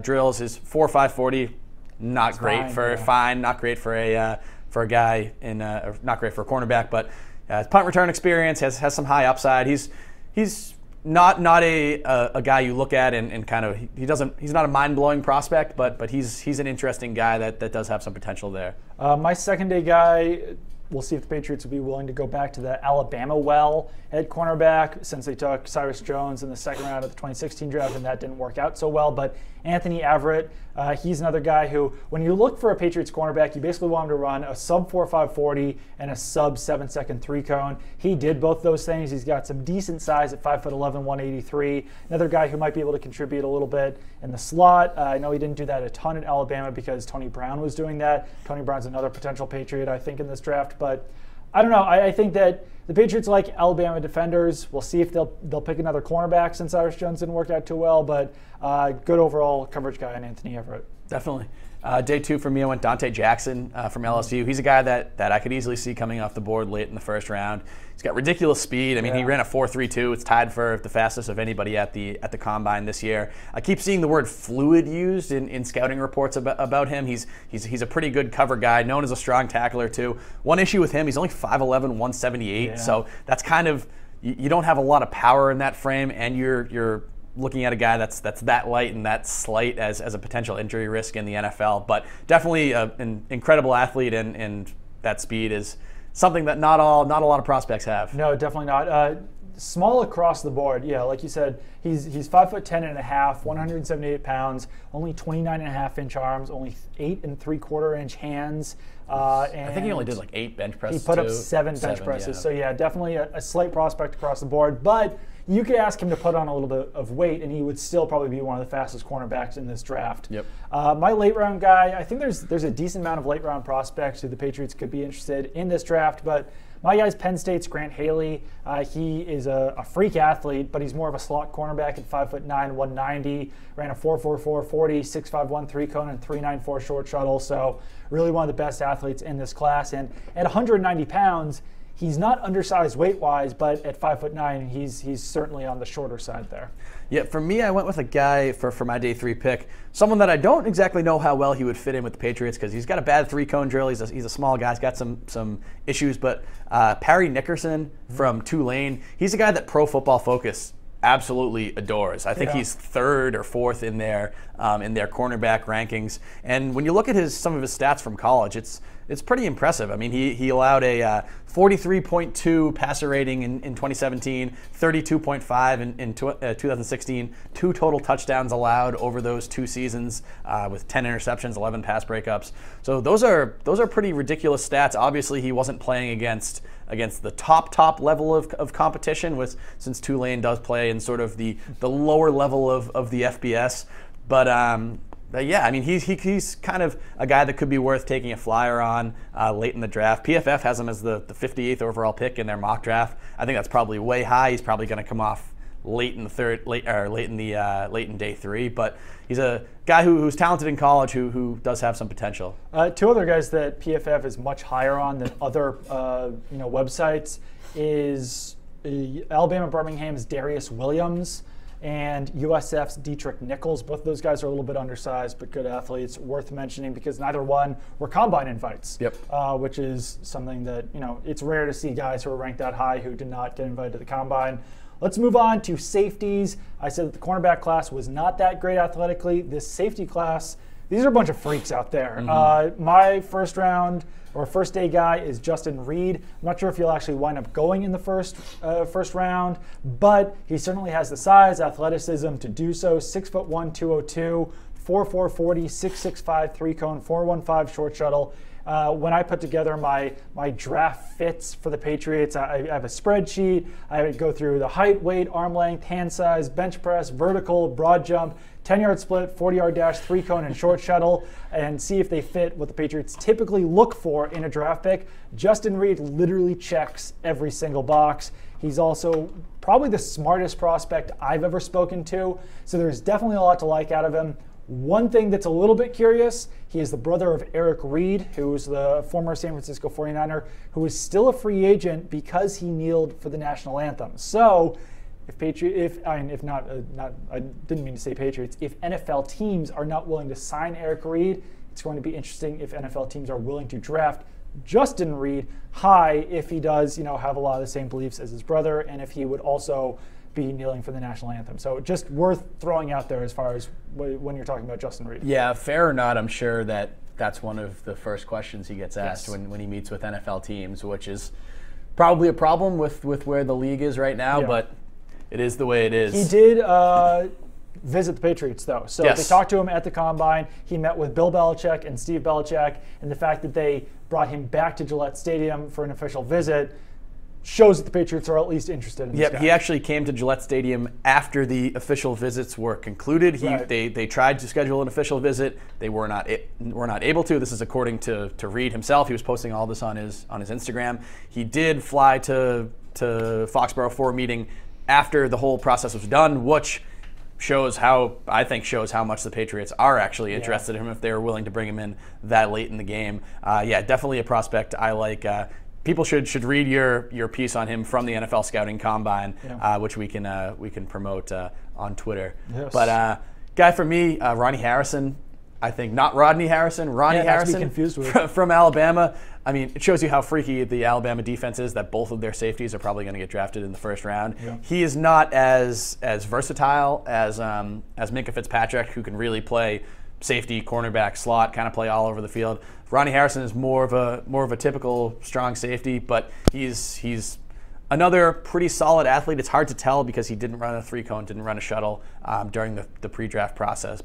drills. His 4.5 40, not great for not great for a guy in not great for a cornerback, but his punt return experience has some high upside. He's not a guy you look at and kind of he's not a mind-blowing prospect, but he's an interesting guy that does have some potential there. My second day guy, we'll see if the Patriots will be willing to go back to the Alabama well at cornerback, since they took Cyrus Jones in the second round of the 2016 draft, and that didn't work out so well. But Anthony Everett, he's another guy who, when you look for a Patriots cornerback, you basically want him to run a sub 4.5 40 and a sub 7-second 3-cone. He did both those things. He's got some decent size at 5'11", 183. Another guy who might be able to contribute a little bit in the slot. I know he didn't do that a ton at Alabama because Tony Brown was doing that. Tony Brown's another potential Patriot, I think, in this draft. But I don't know. I think that the Patriots like Alabama defenders. We'll see if they'll pick another cornerback since Cyrus Jones didn't work out too well. But good overall coverage guy on Anthony Everett. Definitely. Day 2 for me, I went Dante Jackson from LSU. He's a guy that I could easily see coming off the board late in the first round. He's got ridiculous speed. I mean, he ran a 4.32. It's tied for the fastest of anybody at the combine this year. I keep seeing the word fluid used in scouting reports about him. He's a pretty good cover guy, known as a strong tackler too. One issue with him, he's only 5'11", 178. So that's kind of, you don't have a lot of power in that frame, and you're looking at a guy that's that light and that slight as a potential injury risk in the NFL. But definitely an incredible athlete, and that speed is something that not a lot of prospects have. No, definitely not. Small across the board. Yeah, like you said, he's 5'10" and a half, 178 pounds, only 29.5-inch arms, only 8 3/4-inch hands. And I think he only did like 8 bench presses. He put up 7 bench presses. Yeah. So yeah, definitely a slight prospect across the board. But you could ask him to put on a little bit of weight, and he would still probably be one of the fastest cornerbacks in this draft. Yep. My late round guy, I think there's a decent amount of late round prospects who the Patriots could be interested in this draft, but my guy's Penn State's Grant Haley. He is a freak athlete, but he's more of a slot cornerback at 5'9", 190. Ran a 4.44 40, 6'5", 1 3-cone, and 3.94 short shuttle. So really one of the best athletes in this class. And at 190 pounds, he's not undersized weight-wise, but at 5'9", he's certainly on the shorter side there. Yeah, for me, I went with a guy for my day 3 pick, someone that I don't exactly know how well he would fit in with the Patriots because he's got a bad 3-cone drill. He's a small guy. He's got some issues, but Parry Nickerson from Tulane, he's a guy that Pro Football Focus absolutely adores. I think he's 3rd or 4th in their cornerback rankings. And when you look at some of his stats from college, it's pretty impressive. I mean, he allowed a 43.2 passer rating in 2017, 32.5 in 2016, 2 total touchdowns allowed over those 2 seasons with 10 interceptions, 11 pass breakups. So those are pretty ridiculous stats. Obviously, he wasn't playing against the top level of competition, since Tulane does play in sort of the lower level of the FBS. But yeah, I mean, he's kind of a guy that could be worth taking a flyer on late in the draft. PFF has him as the 58th overall pick in their mock draft. I think that's probably way high. He's probably going to come off late in day 3. But he's a guy who's talented in college, who does have some potential. 2 other guys that PFF is much higher on than other websites is Alabama Birmingham's Darius Williams and USF's Dietrich Nichols. Both of those guys are a little bit undersized, but good athletes, worth mentioning because neither one were combine invites. Yep. Which is something that, it's rare to see guys who are ranked that high who did not get invited to the combine. Let's move on to safeties. I said that the cornerback class was not that great athletically. This safety class, these are a bunch of freaks out there. My first day guy is Justin Reed. I'm not sure if he'll actually wind up going in the first round, but he certainly has the size, athleticism to do so. 6'1", 202, 4.4 40, 6'6", 5 3-cone, 4.15 short shuttle. When I put together my draft fits for the Patriots, I have a spreadsheet. I would go through the height, weight, arm length, hand size, bench press, vertical, broad jump, 10-yard split, 40-yard dash, 3-cone, and short shuttle, and see if they fit what the Patriots typically look for in a draft pick. Justin Reid literally checks every single box. He's also probably the smartest prospect I've ever spoken to, so there's definitely a lot to like out of him. One thing that's a little bit curious, he is the brother of Eric Reid, who's the former San Francisco 49er, who is still a free agent because he kneeled for the national anthem. So, I didn't mean to say Patriots. If NFL teams are not willing to sign Eric Reid, it's going to be interesting if NFL teams are willing to draft Justin Reid high if he does, have a lot of the same beliefs as his brother, and if he would also be kneeling for the national anthem. So just worth throwing out there as far as when you're talking about Justin Reid. Yeah, fair or not, I'm sure that's one of the first questions he gets asked when he meets with NFL teams, which is probably a problem with where the league is right now, but it is the way it is. He did visit the Patriots, though. So yes. They talked to him at the Combine. He met with Bill Belichick and Steve Belichick, and the fact that they brought him back to Gillette Stadium for an official visit shows that the Patriots are at least interested in this guy. He actually came to Gillette Stadium after the official visits were concluded. They tried to schedule an official visit. They were not able to. This is according to Reid himself. He was posting all this on his Instagram. He did fly to Foxborough for a meeting after the whole process was done, which shows how much the Patriots are actually interested in him if they were willing to bring him in that late in the game. Definitely a prospect I like. People should read your piece on him from the NFL Scouting Combine, which we can promote on Twitter. Yes. But guy for me, Ronnie Harrison. I think not Rodney Harrison. Ronnie Harrison confused with. From Alabama. I mean, it shows you how freaky the Alabama defense is that both of their safeties are probably going to get drafted in the first round. Yeah. He is not as versatile as Minkah Fitzpatrick, who can really play safety, cornerback, slot, kind of play all over the field. Ronnie Harrison is more of a typical strong safety, but he's another pretty solid athlete. It's hard to tell because he didn't run a 3-cone, didn't run a shuttle during the pre-draft process.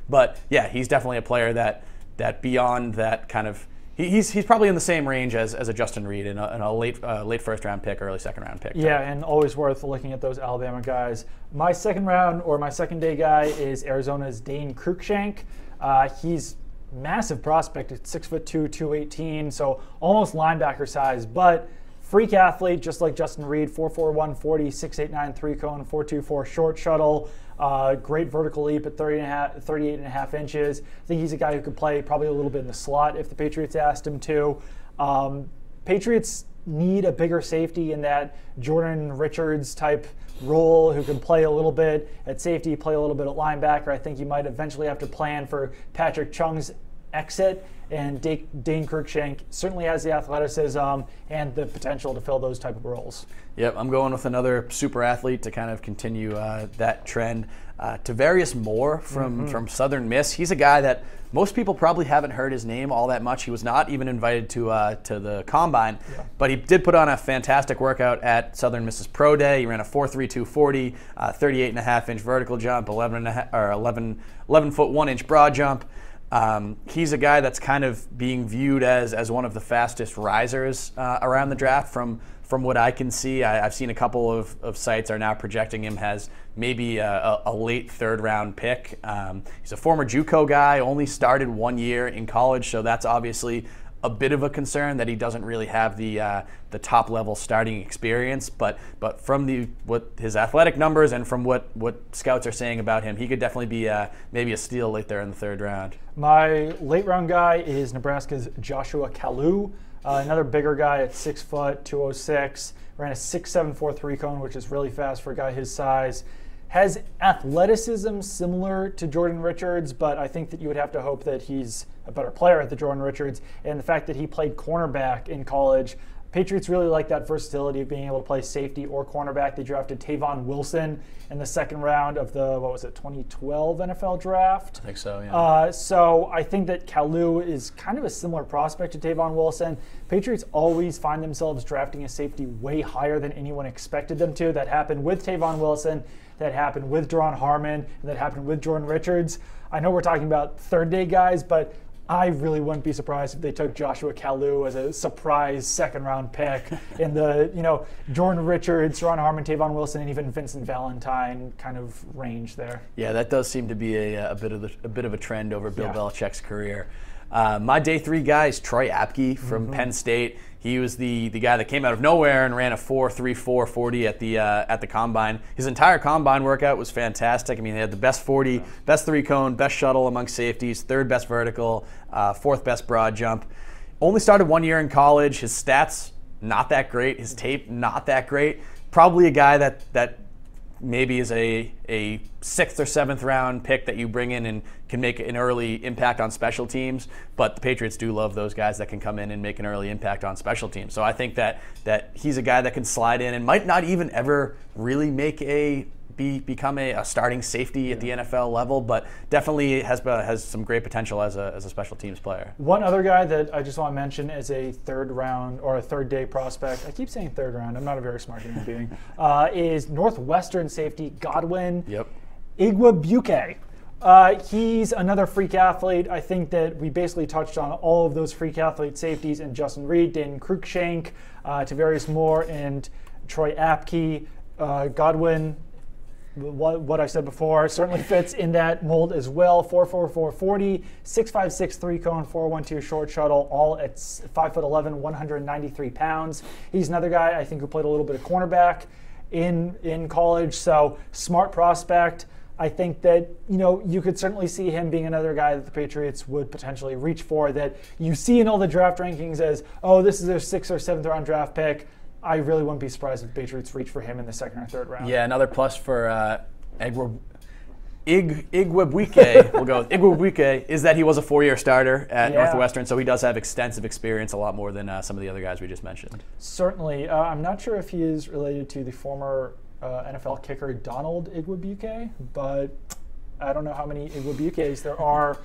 But yeah, he's definitely a player that beyond that kind of he's probably in the same range as a Justin Reid in a late first round pick, early second round pick. Yeah, and always worth looking at those Alabama guys. My second round or my second day guy is Arizona's Dane Cruikshank. He's massive prospect at 6'2", 218, so almost linebacker size, but freak athlete, just like Justin Reid, 4'4", 140, 6'8", 3-cone, 4.24 short shuttle. Great vertical leap at 38.5 inches. I think he's a guy who could play probably a little bit in the slot if the Patriots asked him to. Patriots need a bigger safety in that Jordan Richards type role who can play a little bit at safety, play a little bit at linebacker. I think you might eventually have to plan for Patrick Chung's exit, and Dane Cruikshank certainly has the athleticism and the potential to fill those type of roles. Yep, I'm going with another super athlete to kind of continue that trend. Tavarius Moore from Southern Miss. He's a guy that most people probably haven't heard his name all that much. He was not even invited to the Combine, but he did put on a fantastic workout at Southern Miss's Pro Day. He ran a 4.3 240, 38.5-inch vertical jump, 11 foot 1 inch broad jump. He's a guy that's kind of being viewed as one of the fastest risers around the draft from what I can see. I've seen a couple of sites are now projecting him as maybe a late third round pick. He's a former JUCO guy, only started 1 year in college, so that's obviously a bit of a concern that he doesn't really have the top level starting experience. But from what his athletic numbers and from what scouts are saying about him, he could definitely be maybe a steal late there in the third round. My late round guy is Nebraska's Joshua Kalu. Another bigger guy at 6 foot, 206, ran a 6.74 3-cone, which is really fast for a guy his size. Has athleticism similar to Jordan Richards, but I think that you would have to hope that he's a better player than Jordan Richards. And the fact that he played cornerback in college, Patriots really like that versatility of being able to play safety or cornerback. They drafted Tavon Wilson in the second round of the, 2012 NFL draft? I think so, yeah. So I think that Kalu is kind of a similar prospect to Tavon Wilson. Patriots always find themselves drafting a safety way higher than anyone expected them to. That happened with Tavon Wilson, that happened with Daron Harmon, and that happened with Jordan Richards. I know we're talking about third day guys, but I really wouldn't be surprised if they took Joshua Kalu as a surprise second-round pick in the, Jordan Richards, Ron Harmon, Tavon Wilson, and even Vincent Valentine kind of range there. Yeah, that does seem to be a bit of a trend over Bill Belichick's career. My day 3 guy is Troy Apke from Penn State. He was the guy that came out of nowhere and ran a 4.34 40 at the combine. His entire combine workout was fantastic. I mean, he had the best 40, best 3-cone, best shuttle among safeties, 3rd best vertical, 4th best broad jump. Only started 1 year in college. His stats, not that great. His tape, not that great. Probably a guy that maybe is a 6th or 7th round pick that you bring in and can make an early impact on special teams. But the Patriots do love those guys that can come in and make an early impact on special teams. So I think that he's a guy that can slide in and might not even ever really become a starting safety at the NFL level, but definitely has some great potential as a special teams player. One other guy that I just want to mention is a 3rd round or a 3rd day prospect. I keep saying 3rd round. I'm not a very smart human being. Is Northwestern safety Godwin Igwebuike. He's another freak athlete. I think that we basically touched on all of those freak athlete safeties in Justin Reed, Dane Cruikshank, Tavarius Moore, and Troy Apke. Godwin, what I said before, certainly fits in that mold as well. 4.44 40, 6.56 3-cone, 4.12 short shuttle, all at 5'11", 193 pounds. He's another guy I think who played a little bit of cornerback in college, so smart prospect. I think that, you could certainly see him being another guy that the Patriots would potentially reach for, that you see in all the draft rankings as, oh, this is their 6th or 7th round draft pick. I really wouldn't be surprised if the Patriots reach for him in the 2nd or 3rd round. Yeah, another plus for Igwebuike, we'll go with Igwebuike, is that he was a 4-year starter at Northwestern, so he does have extensive experience, a lot more than some of the other guys we just mentioned. Certainly. I'm not sure if he is related to the former NFL kicker Donald Igwebuike, but I don't know how many Igwebuikes there are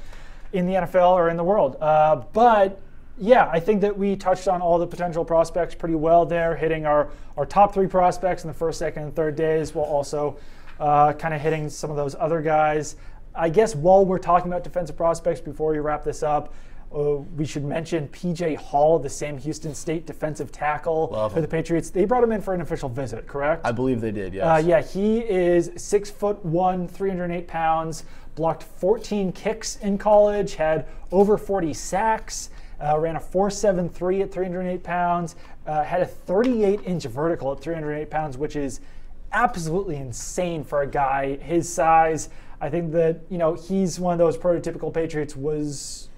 in the NFL or in the world. But yeah, I think that we touched on all the potential prospects pretty well there, hitting our top 3 prospects in the 1st, 2nd, and 3rd days, while also kind of hitting some of those other guys. I guess while we're talking about defensive prospects, before we wrap this up, we should mention P.J. Hall, the Sam Houston State defensive tackle for the Patriots. They brought him in for an official visit, correct? I believe they did, yes. Yeah, he is 6'1", 308 pounds, blocked 14 kicks in college, had over 40 sacks, ran a 4.73 at 308 pounds, had a 38-inch vertical at 308 pounds, which is absolutely insane for a guy his size. I think that, he's one of those prototypical Patriots. Was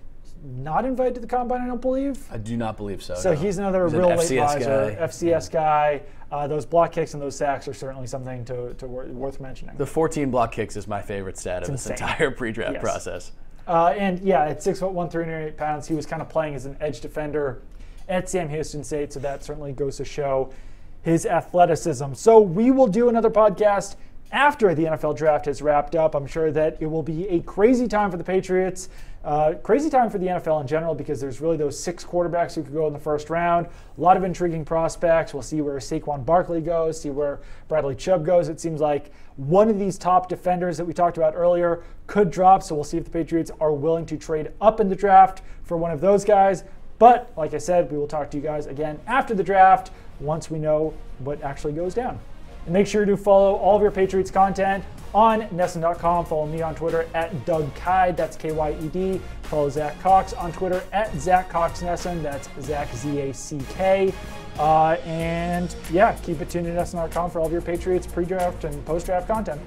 not invited to the combine, I don't believe. I do not believe so. So no. He's another real late riser, FCS guy. Those block kicks and those sacks are certainly something worth mentioning. The 14 block kicks is my favorite stat of this entire pre-draft process. And yeah, at 6'1", 308 pounds, he was kind of playing as an edge defender at Sam Houston State, so that certainly goes to show his athleticism. So we will do another podcast after the NFL draft has wrapped up. I'm sure that it will be a crazy time for the Patriots, crazy time for the NFL in general, because there's really those 6 quarterbacks who could go in the 1st round. A lot of intriguing prospects. We'll see where Saquon Barkley goes, see where Bradley Chubb goes. It seems like one of these top defenders that we talked about earlier could drop, so we'll see if the Patriots are willing to trade up in the draft for one of those guys. But like I said, we will talk to you guys again after the draft once we know what actually goes down. And make sure to follow all of your Patriots content on NESN.com. Follow me on Twitter at Doug Kyed, that's K-Y-E-D. Follow Zach Cox on Twitter at Zach Cox NESN, that's Zach Z-A-C-K. And yeah, keep it tuned to NESN.com for all of your Patriots pre-draft and post-draft content.